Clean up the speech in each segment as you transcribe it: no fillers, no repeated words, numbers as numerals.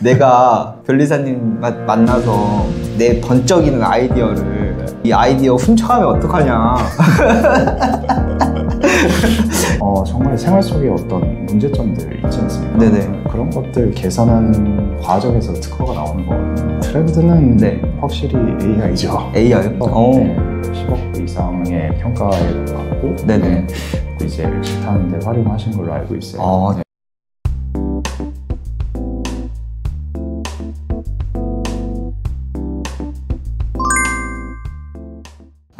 내가 변리사님 만나서 내 번쩍이는 아이디어를 이 아이디어 훔쳐가면 어떡하냐. 정말 생활 속에 어떤 문제점들 있지 않습니까? 네네. 그런 것들 개선하는 과정에서 특허가 나오는 거거든요. 트렌드는 네. 확실히 AI죠. AI요? 네, 10억 평가의 평가에 받고 네네. 이제 엑시트하는 데 활용하신 걸로 알고 있어요. 네.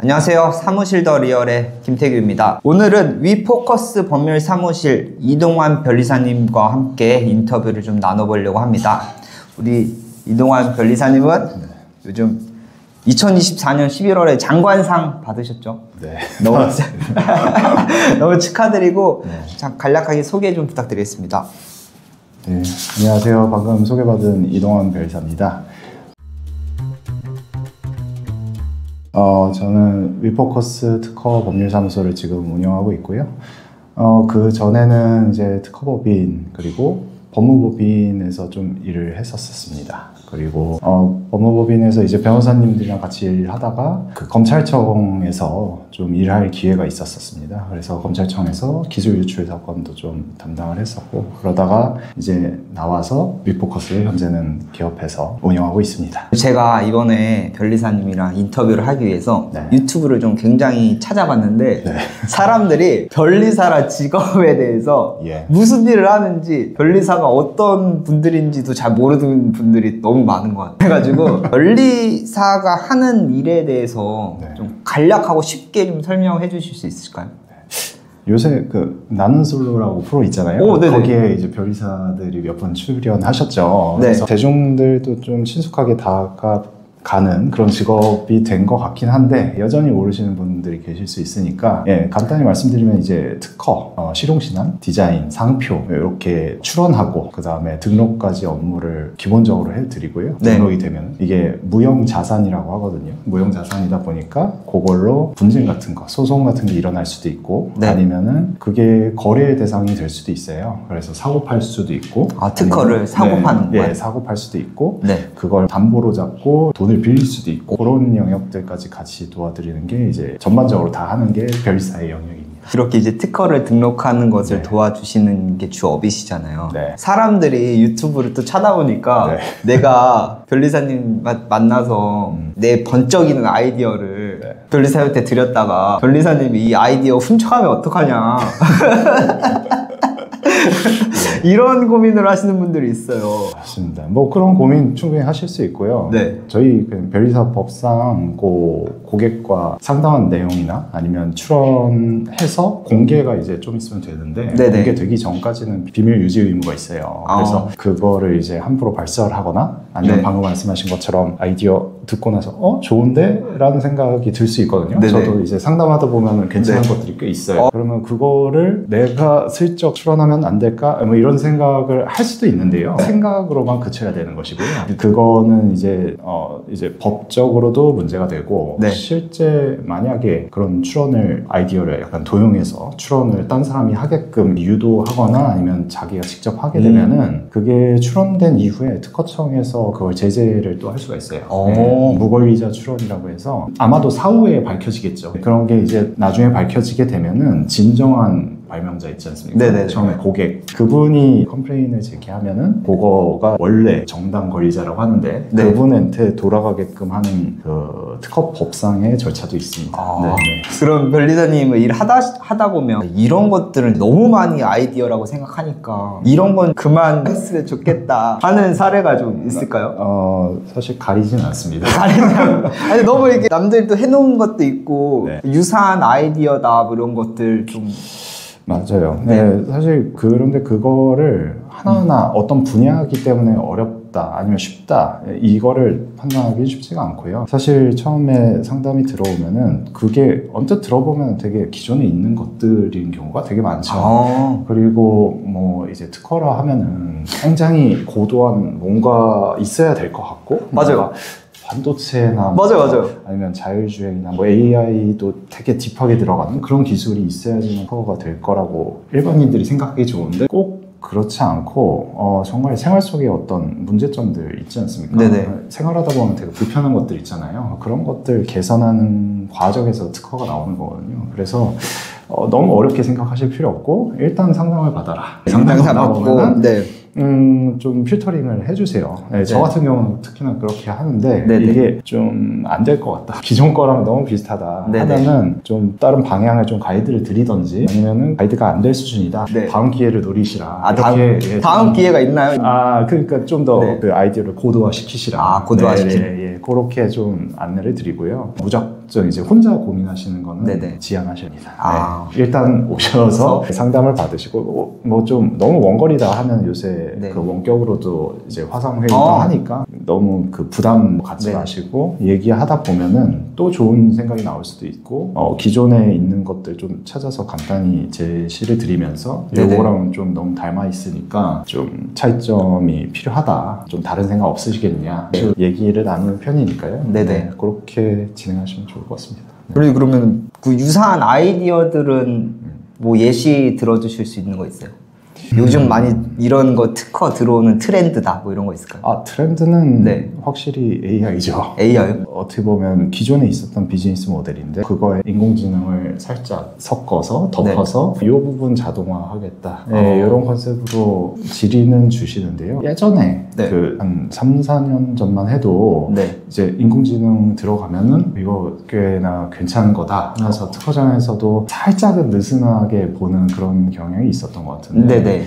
안녕하세요. 사무실 더 리얼의 김태규입니다. 오늘은 위포커스 법률 사무실 이동환 변리사님과 함께 인터뷰를 좀 나눠보려고 합니다. 우리 이동환 변리사님은 요즘 2024년 11월에 장관상 받으셨죠? 네. 너무 축하드리고 간략하게 소개 좀 부탁드리겠습니다. 네. 안녕하세요. 방금 소개받은 이동환 변리사입니다. 저는 위포커스 특허 법률사무소를 지금 운영하고 있고요. 그 전에는 이제 특허법인 그리고 법무법인에서 좀 일을 했었습니다. 그리고 법무법인에서 이제 변호사님들이랑 같이 일하다가 그 검찰청에서 좀 일할 기회가 있었습니다. 그래서 검찰청에서 기술 유출 사건도 좀 담당을 했었고, 그러다가 이제 나와서 위포커스를 현재는 기업해서 운영하고 있습니다. 제가 이번에 변리사님이랑 인터뷰를 하기 위해서 유튜브를 좀 굉장히 찾아봤는데 사람들이 변리사라 직업에 대해서 무슨 일을 하는지, 변리사가 어떤 분들인지도 잘 모르는 분들이 너무 많은 것 같아요. 그래가지고 변리사가 하는 일에 대해서 좀 간략하고 쉽게 좀 설명해 주실 수 있을까요? 요새 그 나는 솔로라고 프로 있잖아요. 거기에 이제 변리사들이 몇 번 출연하셨죠. 그래서 대중들도 좀 친숙하게 다가가는 그런 직업이 된 것 같긴 한데, 여전히 모르시는 분들이 계실 수 있으니까 간단히 말씀드리면 이제 특허, 실용신안, 디자인, 상표 이렇게 출원하고 그 다음에 등록까지 업무를 기본적으로 해드리고요. 등록이 되면 이게 무형자산이라고 하거든요. 무형자산이다 보니까 그걸로 분쟁 같은 거, 소송 같은 게 일어날 수도 있고 아니면은 그게 거래의 대상이 될 수도 있어요. 그래서 사고 팔 수도 있고. 특허를 사고 파는 거예요? 사고 팔 수도 있고 그걸 담보로 잡고 돈을 빌릴 수도 있고, 그런 영역들까지 같이 도와드리는 게 이제 전반적으로 다 하는 게 변리사의 영역입니다. 이렇게 이제 특허를 등록하는 것을 도와주시는 게 주 업이시잖아요. 사람들이 유튜브를 또 찾아보니까 내가 변리사님 만나서 내 번쩍이는 아이디어를 변리사한테 드렸다가 변리사님이 이 아이디어 훔쳐가면 어떡하냐. 이런 고민을 하시는 분들이 있어요. 맞습니다. 뭐 그런 고민 충분히 하실 수 있고요. 저희 변리사 법상 고객과 상담한 내용이나 아니면 출원해서 공개가 이제 좀 있으면 되는데 공개되기 전까지는 비밀 유지 의무가 있어요. 그래서 그거를 이제 함부로 발설하거나 아니면 방금 말씀하신 것처럼 아이디어 듣고 나서 좋은데? 라는 생각이 들 수 있거든요. 저도 이제 상담하다 보면 괜찮은 것들이 꽤 있어요. 그러면 그거를 내가 슬쩍 출원하면 안 될까? 뭐 이런 생각을 할 수도 있는데요. 생각으로만 그쳐야 되는 것이고요. 그거는 이제 법적으로도 문제가 되고 실제 만약에 그런 출원을 아이디어를 약간 도용해서 출원을 딴 사람이 하게끔 유도하거나 아니면 자기가 직접 하게 되면은 그게 출원된 이후에 특허청에서 그걸 제재를 또 할 수가 있어요. 무권리자 출원이라고 해서 아마도 사후에 밝혀지겠죠. 그런 게 이제 나중에 밝혀지게 되면은 진정한 발명자 있지 않습니까? 처음에 고객, 그분이 컴플레인을 제기하면은 그거가 원래 정당 권리자라고 하는데 그분한테 돌아가게끔 하는 그 특허법상의 절차도 있습니다. 그럼 변리사님은 일하다 보면 이런 것들은 너무 많이 아이디어라고 생각하니까 이런 건 그만 했으면 좋겠다 하는 사례가 좀 있을까요? 사실 가리진 않습니다. 아니 너무 이렇게 남들이 또 해놓은 것도 있고 유사한 아이디어다 뭐 이런 것들 좀. 맞아요. 사실 그런데 그거를 하나하나 어떤 분야이기 때문에 어렵다 아니면 쉽다 이거를 판단하기 쉽지가 않고요. 사실 처음에 상담이 들어오면은 그게 언뜻 들어보면 되게 기존에 있는 것들인 경우가 되게 많죠. 그리고 뭐 이제 특허라 하면은 굉장히 고도한 뭔가 있어야 될 것 같고 반도체나 아니면 자율주행이나 뭐 AI도 되게 딥하게 들어가는 그런 기술이 있어야지만 커버가 될 거라고 일반인들이 생각하기 좋은데 꼭 그렇지 않고 정말 생활 속에 어떤 문제점들 있지 않습니까? 네네. 생활하다 보면 되게 불편한 것들 있잖아요. 그런 것들 개선하는 과정에서 특허가 나오는 거거든요. 그래서 너무 어렵게 생각하실 필요 없고 일단 상담을 받아라. 상담 받고 네. 좀 필터링을 해주세요. 네, 저 같은 경우는 특히나 그렇게 하는데 네네. 이게 좀 안 될 것 같다. 기존 거랑 너무 비슷하다. 네네. 하면은 좀 다른 방향을 좀 가이드를 드리던지 아니면은 가이드가 안 될 수준이다. 네. 다음 기회를 노리시라. 이렇게 다음 기회가 있나요? 그러니까 좀 더 네. 그 아이디어를 고도화 시키시라. 고도화 시키라. 예, 그렇게 좀 안내를 드리고요. 무작정 이제 혼자 고민하시는 거는 네네. 지양하셔야니다. 네. 일단 오셔서 상담을 받으시고 뭐 좀 너무 원거리다 하면 요새 네. 그 원격으로도 이제 화상회의도 하니까 너무 그 부담 갖지 마시고 얘기하다 보면은 또 좋은 생각이 나올 수도 있고 기존에 있는 것들 좀 찾아서 간단히 제시를 드리면서 요거랑 좀 너무 닮아 있으니까 좀 차이점이 필요하다. 좀 다른 생각 없으시겠냐. 얘기를 나누는 편이니까요. 네네. 그렇게 진행하시면 좋을 것 같습니다. 그러면 그 유사한 아이디어들은 뭐 예시 들어주실 수 있는 거 있어요? 요즘 많이 이런 거 특허 들어오는 트렌드다 뭐 이런 거 있을까요? 트렌드는 네. 확실히 AI죠. AI요? 어떻게 보면 기존에 있었던 비즈니스 모델인데 그거에 인공지능을 살짝 섞어서 덮어서 이 부분 자동화하겠다. 네, 이런 컨셉으로 질의는 주시는데요. 예전에 그 한 3, 4년 전만 해도 이제 인공지능 들어가면은 이거 꽤나 괜찮은 거다 하면서 특허장에서도 살짝은 느슨하게 보는 그런 경향이 있었던 것 같은데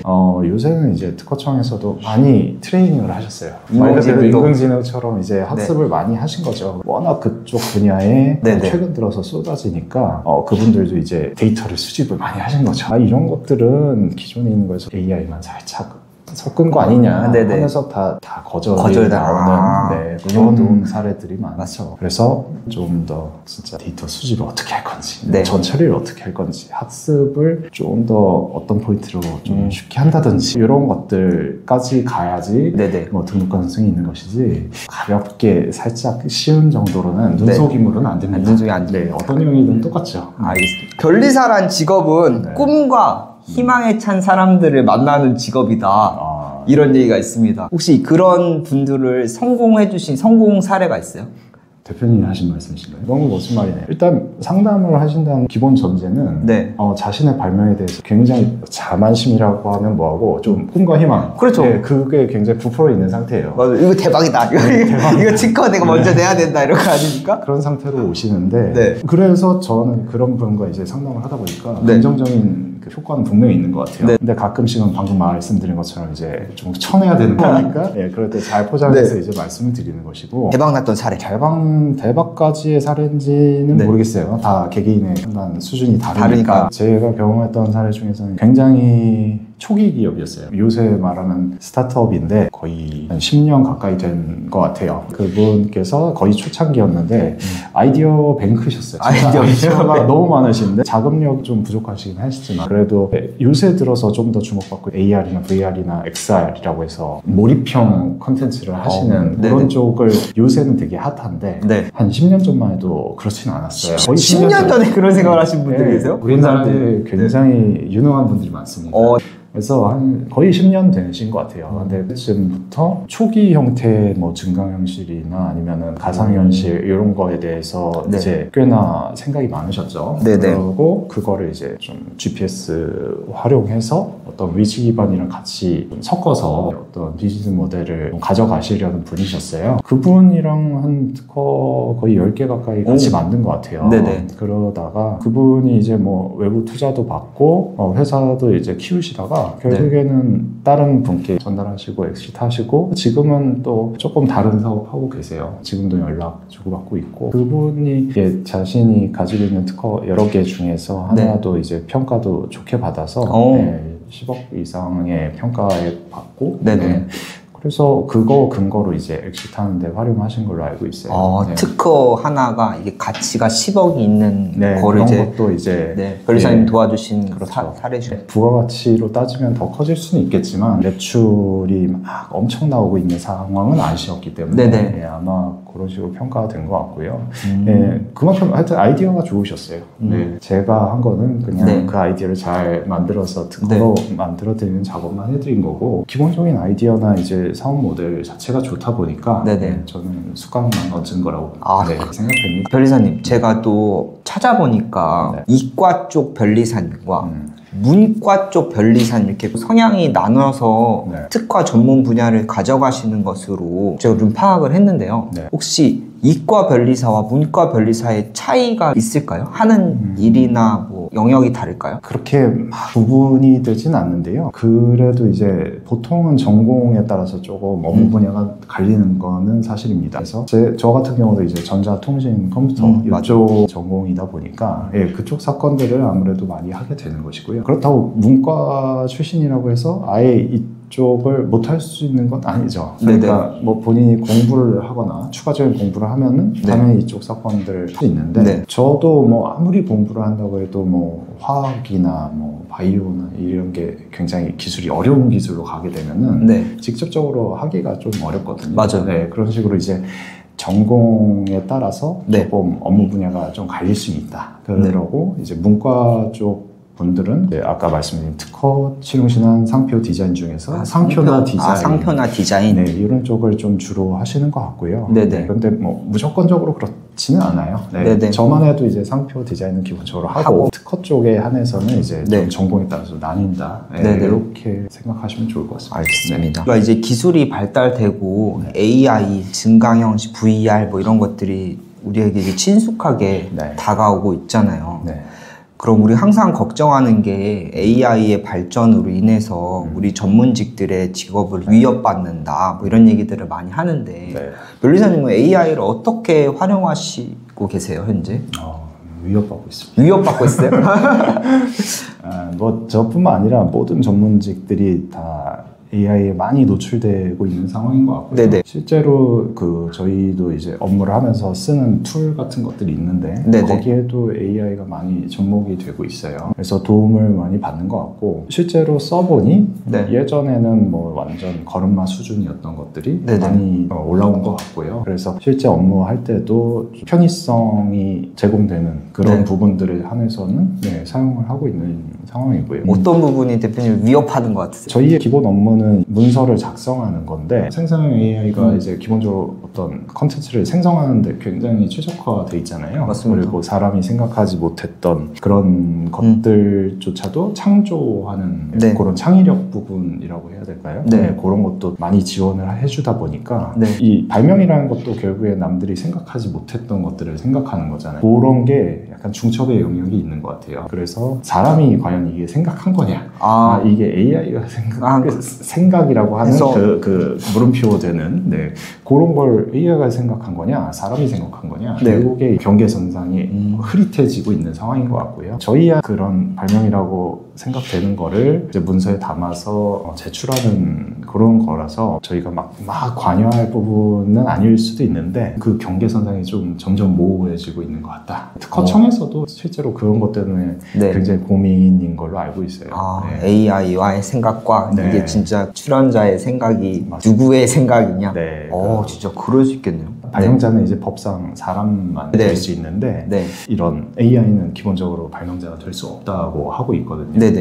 요새는 이제 특허청에서도 많이 트레이닝을 하셨어요. 말 그대로 인공지능처럼 이제 학습을 많이 하신 거죠. 워낙 그쪽 분야에 최근 들어서 쏟아지니까 그분들도 이제 데이터를 수집을 많이 하신 거죠. 이런 것들은 기존에 있는 거에서 AI만 살짝 섞은 거 아니냐 하면서 다 거절이 나오는 그런 사례들이 많죠. 그래서 좀 더 진짜 데이터 수집을 어떻게 할 건지 전 처리를 어떻게 할 건지 학습을 좀 더 어떤 포인트로 좀 쉽게 한다든지 이런 것들까지 가야지 뭐 등록 가능성이 있는 것이지 가볍게 살짝 쉬운 정도로는 눈속임으로는 안 됩니다. 눈속임 안 됩니다. 어떤 영이든 똑같죠. 알겠습니다. 변리사란 직업은 꿈과 희망에 찬 사람들을 만나는 직업이다. 이런 얘기가 있습니다. 혹시 그런 분들을 성공해주신 성공 사례가 있어요? 대표님이 하신 말씀이신가요? 너무 멋진 말이네요. 일단 상담을 하신다는 기본 전제는 자신의 발명에 대해서 굉장히 자만심이라고 하면 뭐하고 좀 꿈과 희망. 그렇죠. 그게 굉장히 부풀어 있는 상태예요. 맞아. 이거 대박이다. 이거 특허 내가 먼저 내야 된다. 이런 거 아닙니까? 그런 상태로 오시는데 그래서 저는 그런 분과 이제 상담을 하다 보니까 긍정적인 그 효과는 분명히 있는 것 같아요. 근데 가끔씩은 방금 말씀드린 것처럼 이제 좀 쳐내야 되는 거니까 그럴 때 잘 포장해서 이제 말씀을 드리는 것이고 대박 났던 사례. 대박까지의 사례인지는 모르겠어요. 다 개개인의 판단 수준이 다르니까. 제가 경험했던 사례 중에서는 굉장히 초기 기업이었어요. 요새 말하는 스타트업인데 거의 한 10년 가까이 된 것 같아요. 그분께서 거의 초창기였는데 아이디어 뱅크셨어요. 아이디어가 너무 많으신데 자금력이 좀 부족하시긴 하시지만 그래도 요새 들어서 좀 더 주목받고 AR이나 VR이나 XR이라고 해서 몰입형 콘텐츠를 하시는 그런 쪽을 요새는 되게 핫한데 한 10년 전만 해도 그렇지는 않았어요. 거의 10년 전에 그런 생각을 하신 분들이 계세요? 우리나라에 굉장히 유능한 분들이 많습니다. 그래서 한 거의 10년 되신 것 같아요. 근데 그쯤부터 초기 형태의 뭐 증강현실이나 아니면은 가상현실 이런 거에 대해서 이제 꽤나 생각이 많으셨죠. 그리고 그거를 이제 좀 GPS 활용해서 어떤 위치 기반이랑 같이 좀 섞어서 어떤 비즈니스 모델을 가져가시려는 분이셨어요. 그분이랑 한 특허 거의 10개 가까이 같이 만든 것 같아요. 그러다가 그분이 이제 뭐 외부 투자도 받고 회사도 이제 키우시다가 결국에는 다른 분께 전달하시고 엑시트하시고 지금은 또 조금 다른 사업하고 계세요. 지금도 연락 주고받고 있고 그분이 자신이 가지고 있는 특허 여러 개 중에서 하나도 이제 평가도 좋게 받아서 10억 이상의 평가에 받고 그래서 그거 근거로 이제 엑시트하는데 활용하신 걸로 알고 있어요. 네. 특허 하나가 이게 가치가 10억이 있는 거를 그런 것도 이제 변리사님 도와주신 그렇죠. 사례죠. 부가가치로 따지면 더 커질 수는 있겠지만 매출이 막 엄청 나오고 있는 상황은 아니었기 때문에 아마 그런 식으로 평가가 된 것 같고요. 그만큼 하여튼 아이디어가 좋으셨어요. 제가 한 거는 그냥 그 아이디어를 잘 만들어서 특허로 만들어드리는 작업만 해드린 거고, 기본적인 아이디어나 이제 사업 모델 자체가 좋다 보니까 저는 수강만 얻은 거라고 생각됩니다. 변리사님, 제가 또 찾아보니까 이과 쪽 변리사님과 문과 쪽 변리사님 이렇게 성향이 나눠서 특화 전문 분야를 가져가시는 것으로 제가 좀 파악을 했는데요. 혹시 이과 변리사와 문과 변리사의 차이가 있을까요? 하는 일이나 뭐 영역이 다를까요? 그렇게 구분이 되진 않는데요. 그래도 이제 보통은 전공에 따라서 조금 업무 분야가 갈리는 거는 사실입니다. 그래서 저 같은 경우도 이제 전자통신 컴퓨터 이쪽 전공이다 보니까 그쪽 사건들을 아무래도 많이 하게 되는 것이고요. 그렇다고 문과 출신이라고 해서 아예 이쪽을 못할 수 있는 건 아니죠. 그러니까 뭐 본인이 공부를 하거나 추가적인 공부를 하면은 당연히 이쪽 사건들 수 있는데 저도 뭐 아무리 공부를 한다고 해도 뭐 화학이나 뭐 바이오나 이런 게 굉장히 기술이 어려운 기술로 가게 되면은 직접적으로 하기가 좀 어렵거든요. 맞아요. 그런 식으로 이제 전공에 따라서 조금 업무 분야가 좀 갈릴 수 있다. 그러고 이제 문과 쪽 분들은 아까 말씀드린 특허, 실용신안, 상표 디자인 중에서 상표나 디자인 이런 쪽을 좀 주로 하시는 것 같고요. 그런데 뭐 무조건적으로 그렇지는 않아요. 저만 해도 이제 상표 디자인은 기본적으로 하고 특허 쪽에 한해서는 이제 좀 전공에 따라서 나뉜다. 이렇게 생각하시면 좋을 것 같습니다. 알겠습니다. 그러니까 이제 기술이 발달되고 AI, 증강형, VR 뭐 이런 것들이 우리에게 이제 친숙하게 다가오고 있잖아요. 그럼 우리 항상 걱정하는 게 AI의 발전으로 인해서 우리 전문직들의 직업을 위협받는다 뭐 이런 얘기들을 많이 하는데 변리사님은 AI를 어떻게 활용하시고 계세요 현재? 위협받고 있습니다. 위협받고 있어요? 뭐 저뿐만 아니라 모든 전문직들이 다 AI에 많이 노출되고 있는 상황인 것 같고요. 실제로 저희도 이제 업무를 하면서 쓰는 툴 같은 것들이 있는데 거기에도 AI가 많이 접목이 되고 있어요. 그래서 도움을 많이 받는 것 같고, 실제로 써보니 예전에는 뭐 완전 걸음마 수준이었던 것들이 많이 올라온 것 같고요. 그래서 실제 업무할 때도 편의성이 제공되는 그런 부분들에 한해서는 사용을 하고 있는 상황이고요. 어떤 부분이 대표님 위협하는 것 같으세요? 저희의 기본 업무는 문서를 작성하는 건데, 생성형 AI가 이제 기본적으로 어떤 컨텐츠를 생성하는데 굉장히 최적화되어 있잖아요. 맞습니다. 그리고 사람이 생각하지 못했던 그런 것들조차도 창조하는 그런 창의력 부분이라고 해야 될까요? 그런 것도 많이 지원을 해주다 보니까 이 발명이라는 것도 결국에 남들이 생각하지 못했던 것들을 생각하는 거잖아요. 그런 게 약간 중첩의 영역이 있는 것 같아요. 그래서 사람이 과연 이게 생각한 거냐, 이게 AI가 생각이라고 하는 그 물음표 되는 그런 걸 AI가 생각한 거냐, 사람이 생각한 거냐, 결국에 경계선상이 흐릿해지고 있는 상황인 것 같고요. 저희야 그런 발명이라고 생각되는 거를 이제 문서에 담아서 제출하는 그런 거라서 저희가 막 관여할 부분은 아닐 수도 있는데, 그 경계선상이 좀 점점 모호해지고 있는 것 같다. 특허청에서도 실제로 그런 것 때문에 굉장히 고민인 걸로 알고 있어요. AI와의 생각과 이게 진짜 출연자의 생각이 누구의 생각이냐? 진짜 그럴 수 있겠네요. 발명자는 이제 법상 사람만 될 수 있는데 이런 AI는 기본적으로 발명자가 될 수 없다고 하고 있거든요.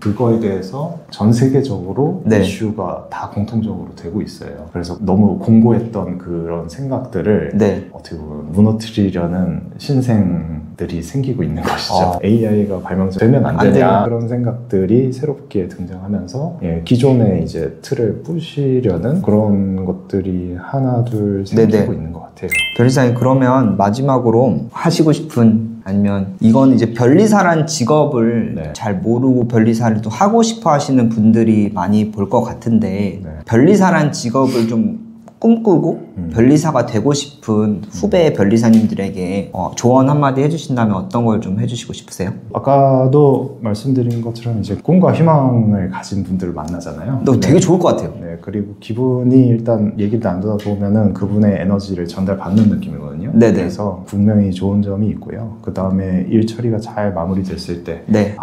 그거에 대해서 전 세계적으로 이슈가 다 공통적으로 되고 있어요. 그래서 너무 공고했던 그런 생각들을 어떻게 보면 무너뜨리려는 신생들이 생기고 있는 것이죠. AI가 발명자 되면 안 되냐, 그런 생각들이 새롭게 등장하면서 기존의 이제 틀을 부시려는 그런 것들이 하나 둘 생기고 있는 것 같아요. 변리사님, 그러면 마지막으로 하시고 싶은, 아니면 이건 이제 변리사란 직업을 잘 모르고 변리사를 또 하고 싶어 하시는 분들이 많이 볼 것 같은데 변리사란 직업을 좀 꿈꾸고 변리사가 되고 싶은 후배 변리사님들에게 조언 한마디 해주신다면 어떤 걸 좀 해주시고 싶으세요? 아까도 말씀드린 것처럼 이제 꿈과 희망을 가진 분들을 만나잖아요. 되게 좋을 것 같아요. 네, 그리고 기분이 일단 얘기를 나누다 보면은 그분의 에너지를 전달받는 느낌이거든요. 네네. 그래서 분명히 좋은 점이 있고요. 그 다음에 일 처리가 잘 마무리됐을 때, 네.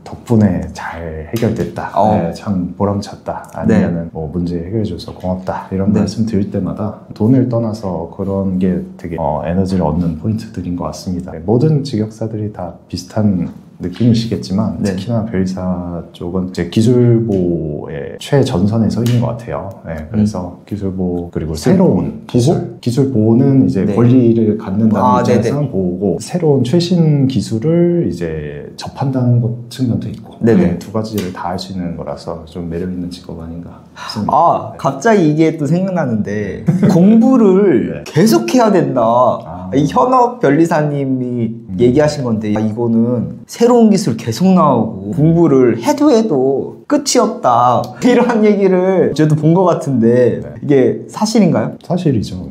덕분에 잘 해결됐다. 네, 참 보람찼다. 아니면은 뭐 문제 해결해줘서 고맙다. 이런 말씀 드릴 때마다 돈을 떠나서 그런 게 되게 에너지를 얻는 포인트들인 것 같습니다. 모든 직역사들이 다 비슷한 느낌이시겠지만 특히나 변리사 쪽은 이제 기술보의 최전선에 서 있는 것 같아요. 네, 그래서 기술보 그리고 새로운 기술보는 이제 권리를 갖는다는 입장에서 보고 새로운 최신 기술을 이제 접한다는 것 측면도 있고 네, 두 가지를 다 할 수 있는 거라서 좀 매력 있는 직업 아닌가 싶습니다. 갑자기 이게 또 생각나는데 공부를 계속 해야 된다. 이 현업 변리사님이 얘기하신 건데 이거는 새로운 기술 계속 나오고 공부를 해도 끝이 없다 이런 얘기를 저도 본 것 같은데 이게 사실인가요? 사실이죠.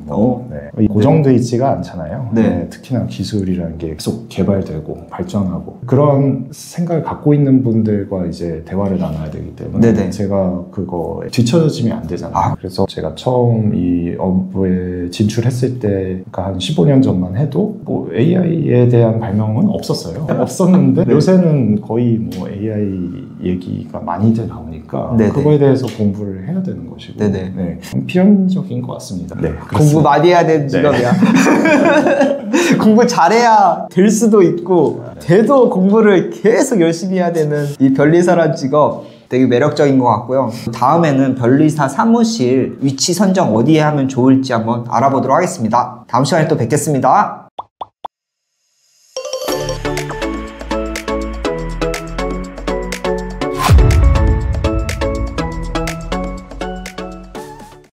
고정돼 있지가 않잖아요. 특히나 기술이라는 게 계속 개발되고 발전하고 그런 생각을 갖고 있는 분들과 이제 대화를 나눠야 되기 때문에 제가 그거에 뒤처지면 안 되잖아요. 그래서 제가 처음 이 업부에 진출했을 때 그러니까 한 15년 전만 해도 뭐 AI에 대한 발명은 없었어요. 없었는데 요새는 거의 뭐 AI 얘기가 많이들 나오니까 그거에 대해서 공부를 해야 되는 것이고 필연적인 것 같습니다. 공부 많이 해야 되는 직업이야. 공부 잘해야 될 수도 있고 돼도 공부를 계속 열심히 해야 되는 이 변리사란 직업 되게 매력적인 것 같고요. 다음에는 변리사 사무실 위치 선정 어디에 하면 좋을지 한번 알아보도록 하겠습니다. 다음 시간에 또 뵙겠습니다.